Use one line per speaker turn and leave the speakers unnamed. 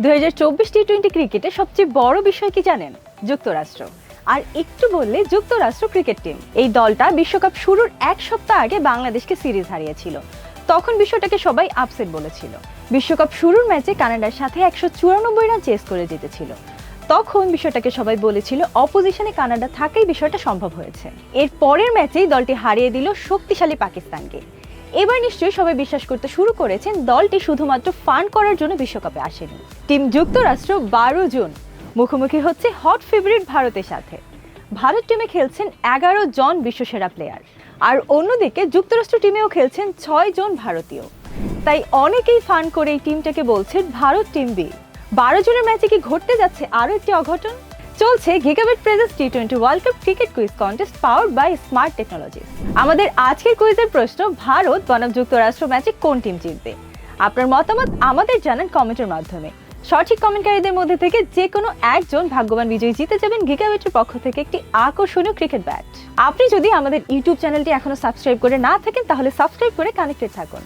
2024 টি-20 ক্রিকেটে সবচেয়ে বড় বিষয় কি জানেন? যুক্তরাষ্ট্র। আর একটু বললে যুক্তরাষ্ট্র ক্রিকেট টিম। এই দলটা বিশ্বকাপ শুরুর এক সপ্তাহ আগে বাংলাদেশকে সিরিজ হারিয়েছিল। তখন বিষয়টাকে সবাই আপসেট বলেছিল। বিশ্বকাপ শুরুর ম্যাচে কানাডার সাথে 194 রান চেস করে জিতেছিল। তখন বিষয়টাকে সবাই বলেছিল অপোজিশনে কানাডা থাকাই বিষয়টা সম্ভব হয়েছে। এর পরের ম্যাচেই দলটি হারিয়ে দিল শক্তিশালী পাকিস্তানকে। এবার নিশ্চয়ই সবাই বিশ্বাস করতে শুরু করেছেন দলটি শুধুমাত্র ফান করার জন্য বিশ্বকাপে আসেনি। টিম যুক্তরাষ্ট্র 12 জুন মুখোমুখি হচ্ছে হট ফেভারিট ভারতের সাথে। ভারত টিমে খেলছেন 11 জন বিশ্বসেরা প্লেয়ার, আর অন্যদিকে যুক্তরাষ্ট্র টিমেও খেলছেন 6 জন ভারতীয়। তাই অনেকেই ফান করে এই টিমটাকে বলছেন ভারত টিম বি। 12 জনের ম্যাচে কি ঘটতে যাচ্ছে আরও একটি অঘটন? চলছে গিগাবিট প্রেজেন্স টি20 world cup cricket quiz contest powered by smart technologies. আমাদের আজকের কুইজের প্রশ্ন, ভারত বনাম যুক্তরাষ্ট্র ম্যাচে কোন টিম জিতবে? আপনার মতামত আমাদের জানান কমেন্টের মাধ্যমে। সঠিক কমেন্টকারীদের মধ্যে থেকে যে কোনো একজন ভাগ্যবান বিজয়ী জিতে যাবেন গিগাবিটের পক্ষ থেকে একটি আকর্ষণীয় ক্রিকেট ব্যাট। আপনি যদি আমাদের ইউটিউব চ্যানেলটি এখনো সাবস্ক্রাইব করে না থাকেন তাহলে সাবস্ক্রাইব করে কানেক্টেড থাকুন।